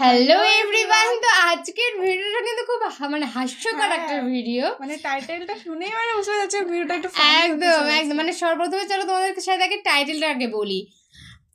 Hello everyone, তো আজকের ভিডিওটা কিন্তু খুব মানে হাস্যকর একটা ভিডিও। মানে টাইটেলটা শুনেই মানে বুঝতে যাচ্ছে ভিডিওটা একটু একদম একদম মানে সর্বপ্রথমে চলো তোমাদের সাথে আগে টাইটেলটা আগে বলি।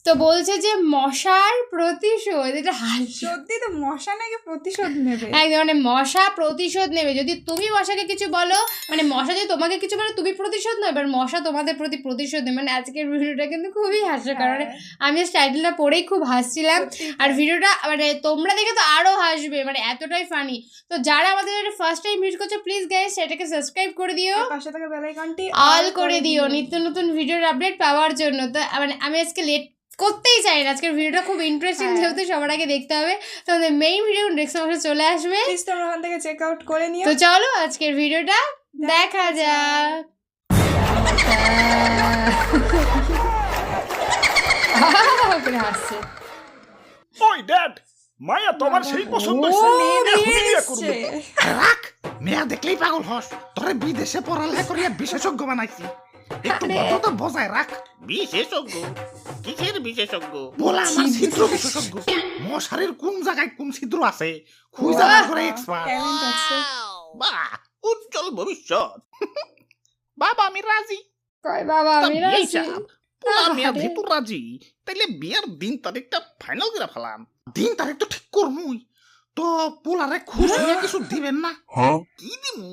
তো বলছে যে মশার প্রতিশোধ, এটা সত্যি তো মশা নাকি প্রতিশোধ নেবে। একদম মানে মশা প্রতিশোধ নেবে। যদি তুমি মশাকে কিছু বলো, মানে মশা যদি তোমাকে কিছু বলো তুমি প্রতিশোধ নেবে, এবার মশা তোমাদের প্রতি প্রতিশোধ নেবে। মানে আজকের ভিডিওটা কিন্তু খুবই হাস্যকর। মানে আমি টাইটেলটা পড়েই খুব হাসছিলাম। আর ভিডিওটা মানে তোমরা দেখে তো আরো হাসবে, মানে এতটাই ফানি। তো যারা আমাদের ফার্স্ট টাইম ভিজিট করছো প্লিজ গাইস সেটাকে সাবস্ক্রাইব করে দিও, পাশে থাকা বেল আইকনটি অল করে দিও নিত্য নতুন ভিডিওর আপডেট পাওয়ার জন্য। তো মানে আমি আজকে লেট করতেই চাই না, আজকের ভিডিওটা খুব ইন্টারেস্টিং, যেহেতু সবার আগে দেখতে হবে। তো আমাদের মেইন ভিডিও নেক্সট মাসে চলে আসবে, প্লিজ তোমরা ওখান থেকে চেক আউট করে নিও। তো চলো আজকের ভিডিওটা দেখা যাক। হাসছে ওই ড্যাড, মায়া তোমার সেই পছন্দ হইছে, এখনই বিয়ে করব। রাখ, মেয়া দেখলেই পাগল হস। তোরে বিদেশে পড়ালেখা করিয়া বিশেষজ্ঞ বানাইছি, একটু কথা তো বজায় রাখ। বিশেষজ্ঞ? কিসের বিশেষজ্ঞ? বলা আমার ছিদ্র বিশেষজ্ঞ। মশারির কোন জায়গায় কোন ছিদ্র আছে খুঁজা বার করে এক্সপার্ট। ট্যালেন্ট আছে। বাহ, উজ্জ্বল ভবিষ্যৎ। বাবা আমি রাজি। কয় বাবা আমি তা বিয়ে রাজি। চাপ, পোলা মেয়া যেহেতু রাজি, তাইলে বিয়ার দিন তারিখটা ফাইনাল করে ফেলাম। দিন তারিখ তো ঠিক করমুই, তো পোলারে খুশি হইয়া কিছু দিবেন না? কি দিমু?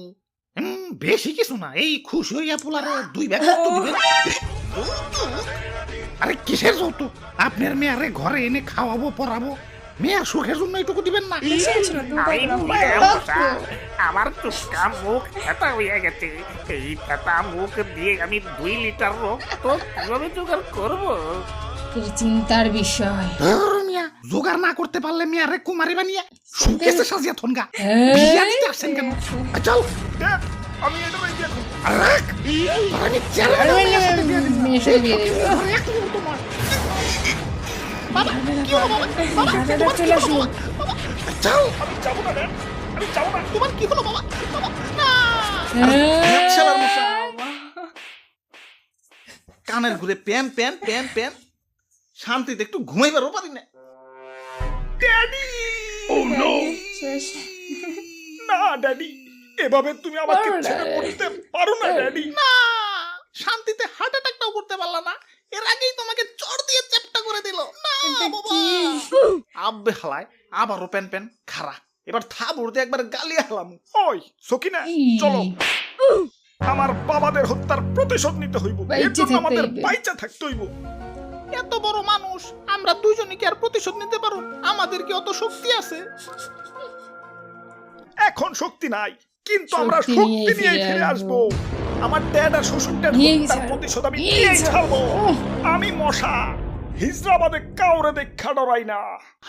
বেশি কিছু না, এই খুশি হইয়া পোলারে 2 ব্যাগ তো দিবেন। আরে কিসের যৌতুক? আপনার মেয়ারে ঘরে এনে খাওয়াবো পড়াবো, মেয়ার সুখের জন্য এইটুকু দিবেন না? আমার চুপকা মুখ ফেটা হইয়া গেছে। এই ফেটা মুখ দিয়ে আমি 2 লিটার রক্ত কিভাবে জোগাড় করবো? চিন্তার বিষয়। ধর মিয়া, জোগাড় না করতে পারলে মেয়ারে কুমারী বানিয়ে সুকেসে সাজিয়া থনগা। বিয়া দিতে আসছেন কেন? চল ড্যাড, আমি এটা ভাই দেখো। রাখ, আমি চেয়ারে মেয়ের সাথে বিয়া দিবো। মেয়ের সাথে বিয়ে দেবো। ঘরে একটু তোমার দাদাটা চলে আসলো। চল। আমি যাবো না ড্যাড, আমি যাবো না। তোমার কি হলো বাবা? বাবা, না। শালার মশা। কানের ঘুরে প্যান প্যান প্যান প্যান, শান্তিতে একটু ঘুমাইবারও পারি না। ড্যাডি! শেষ। না ড্যাডি, এভাবে তুমি আমাকে ছেড়ে করতে পারো না ড্যাডি। না, শান্তিতে হার্ট অ্যাটাকটাও করতে পারলা না, এর আগেই তোমাকে চড় দিয়ে চ্যাপটা করে দিল। না বাবা, আব্বে হালায় আবারও প্যান প্যান খারা। এবার থাবুর দিয়ে একবার গালি হালাম। ওই সকিনা, চলো। আমার বাবাদের হত্যার প্রতিশোধ নিতে হইব, বাইচে এর জন্য থাকতে আমাদের হইবে। বাইচা থাকতে হইব। এত বড় মানুষ আমরা দুইজনে কি আর প্রতিশোধ নিতে পারো? আমাদের কি অত শক্তি আছে? এখন শক্তি নাই, কিন্তু আমরা শক্তি শক্তি নিয়েই নিয়ে ফিরে ফিরে আসবো। আসবো। আমার ড্যাড আর শ্বশুরটার নিয়েই হত্যার ছাড়বো। প্রতিশোধ আমি নিয়েই নিয়েই ছাড়বো। ছাড়বো। আমি মশা, হিজরাবাদে কাউরে দেখা ডরাই না।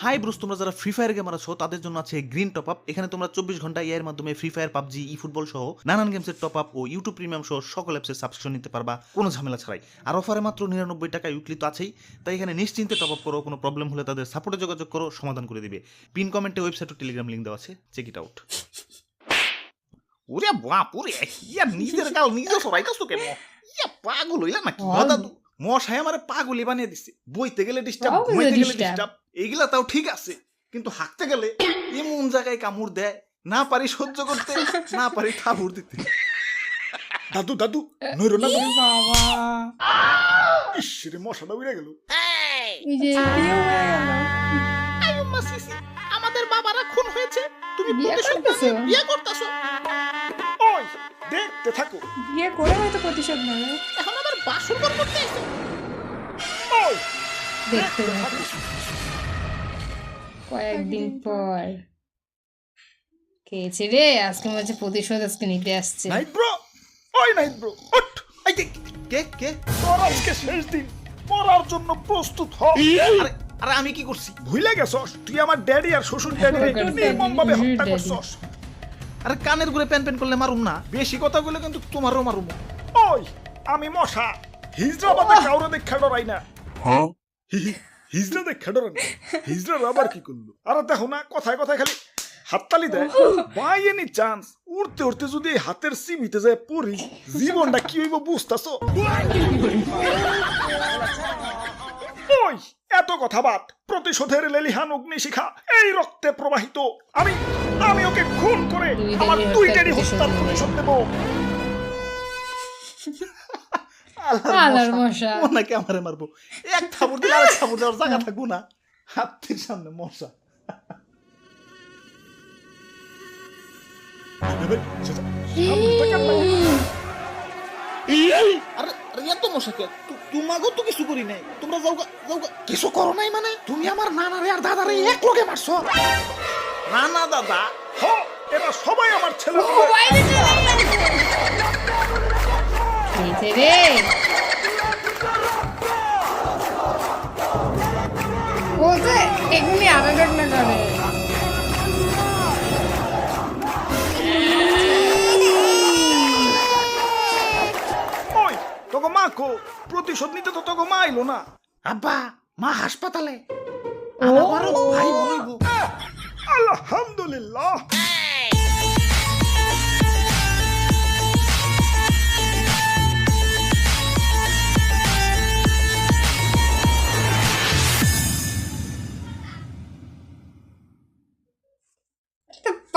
হাই ব্রোস, তোমরা যারা ফ্রি ফায়ার গেমার আছো তাদের জন্য আছে গ্রিন টপ আপ। এখানে তোমরা 24 ঘন্টা এর মাধ্যমে ফ্রি ফায়ার, পাবজি, ই ফুটবল সহ নানান গেমসের টপ আপ ও ইউটিউব প্রিমিয়াম সহ সকল অ্যাপসের সাবস্ক্রিপশন নিতে পারবা কোনো ঝামেলা ছাড়াই। আর অফারে মাত্র 99 টাকা উইকলি তো আছেই, তাই এখানে নিশ্চিন্তে টপ আপ করো। কোনো প্রবলেম হলে তাদের সাপোর্টে যোগাযোগ করো, সমাধান করে দিবে। পিন কমেন্টে ওয়েবসাইট ও টেলিগ্রাম লিংক দেওয়া আছে, চেক ইট আউট। ওরে বাপুরে, ইয়া নিজের গাল নিজে সরাইতাছো কেন? ইয়া পাগল হইলা নাকি? ও দাদু, মশাই আমারে পাগলি বানিয়ে দিছে। বইতে গেলে ডিস্টার্ব, Obviously ঘুমাইতে গেলে disturb. ডিস্টার্ব। এইগুলা তাও ঠিক আছে, কিন্তু হাঁকতে গেলে এমন জায়গায় কামড় দেয়, না পারি সহ্য করতে, না পারি থাবুর দিতে। দাদু দাদু, নইরো না তুমি। বাবা ইস রে, মশাটা উড়ে গেল। এই যে বিয়ে হয়ে গেল। আম্মা সিসি, আমাদের বাবারা খুন হয়েছে, তুমি বিয়ে প্রতিশোধ করতেছো? নিয়ে বিয়ে করতেছো। ওই দেখতে থাকো। বিয়ে করে হয়তো প্রতিশোধ নেবে। এখন আবার বাসর ঘর করতে এসো। ওই দেখতে থাকো। কয়েকদিন পর খেয়েছে রে, আজকে মনে হচ্ছে প্রতিশোধ আজকে নিতে আসছে। নাইট ব্রো, ওই নাইট ব্রো, ওঠ। এই যে, কে কে? তোর আজকে শেষ দিন, মরার জন্য প্রস্তুত হ। আরে আরে আমি কি করছি? ভুলে গেছস তুই আমার ড্যাডি আর শ্বশুর ড্যাডির নির্মম ভাবে হত্যা করছস। আরে কানের ঘুরে প্যান প্যান করলে মারুম না? বেশি কথা বলে কিন্তু তোমারও মারুম। ওই আমি মশা, হিজরাবাদে কাউরে দেখা ডরাই না। হিজরা দেখা ডরাই না? হিজরা আবার কি করলো? আরে দেখো না, কথায় কথায় খালি হাততালি দেয়। বাই এনি চান্স উড়তে উড়তে যদি এই হাতের সিমিতে যায় পড়ি, জীবনটা কি হইব বুঝতাছো? ওই এত কথা বাদ, প্রতিশোধের লেলিহান অগ্নিশিখা এই রক্তে প্রবাহিত। আমি আমি ওকে খুন করে আমার দুই ড্যাডি হত্যার প্রতিশোধ নেব। আল্লাহর মশা। ওনাকে আমারে মারবো, এক থাবড় দিলে আরেক থাবড় দেওয়ার জায়গা থাকবো না। হাতের সামনে মশা। আরে আরে এত মশা কে? তোমাগো তো কিছু করি নাই, তোমরা যাওগা যাওগা। কিছু করো নাই মানে তুমি আমার নানারে আর দাদারে এক লগে মারছো। রানা দাদা হ, এরা সবাই আমার ছেলে। বাইরে চলে গেছে। এইছে রে। বলছে এগুলি আবেদন না করে। ওই তোকে মা কো, প্রতিশোধ নিতে তো তোকে মা আইলো না। আব্বা মা হাসপাতালে, আমারও ভাই বলইব। আলহামদুলিল্লাহ।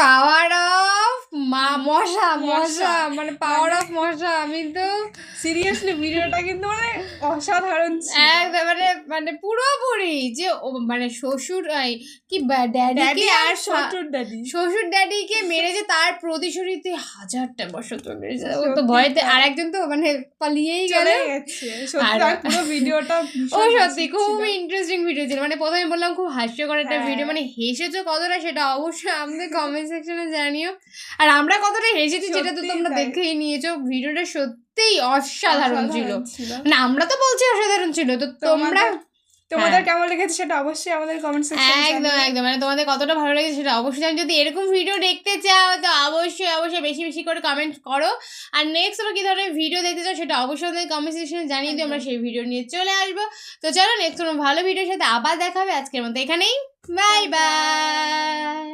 পাওয়ার অফ মশা মশা মানে পাওয়ার অফ মশা। আমি তো সিরিয়াসলি ভিডিওটা কিন্তু মানে অসাধারণ ছিল। একদম মানে মানে পুরোপুরি যে মানে শ্বশুর কি ড্যাডিকে ড্যাডি আর আর শ্বশুর ড্যাডি শ্বশুর ড্যাডিকে মেরে যে তার প্রতিশোধিতে হাজারটা বছর তো মেরেছে। ও তো ভয়তে আর একজন তো মানে পালিয়েই গেল। চলে গেছে সত্যি। আর পুরো ভিডিওটা ও সত্যি খুব ইন্টারেস্টিং ভিডিও ছিল। মানে প্রথমে বললাম খুব হাস্যকর একটা ভিডিও। মানে হেসেছো কতটা সেটা অবশ্যই আমাদের কমেন্ট সেকশনে জানিও। আর আমরা কতটা হেসেছি সেটা তো তোমরা দেখেই নিয়েছো। ভিডিওটা সত্যিই অসাধারণ ছিল। না আমরা তো বলছি অসাধারণ ছিল, তো তোমরা তোমাদের কেমন লেগেছে সেটা অবশ্যই আমাদের কমেন্ট সেকশনে একদম একদম মানে তোমাদের কতটা ভালো লেগেছে সেটা অবশ্যই জানি। যদি এরকম ভিডিও দেখতে চাও তো অবশ্যই অবশ্যই বেশি বেশি করে কমেন্ট করো। আর নেক্সট আমরা কি ধরনের ভিডিও দেখতে চাও সেটা অবশ্যই আমাদের কমেন্ট সেকশনে জানিয়ে দিও, আমরা সেই ভিডিও নিয়ে চলে আসবো। তো চলো নেক্সট কোনো ভালো ভিডিওর সাথে আবার দেখা হবে। আজকের মতো এখানেই, বাই বাই।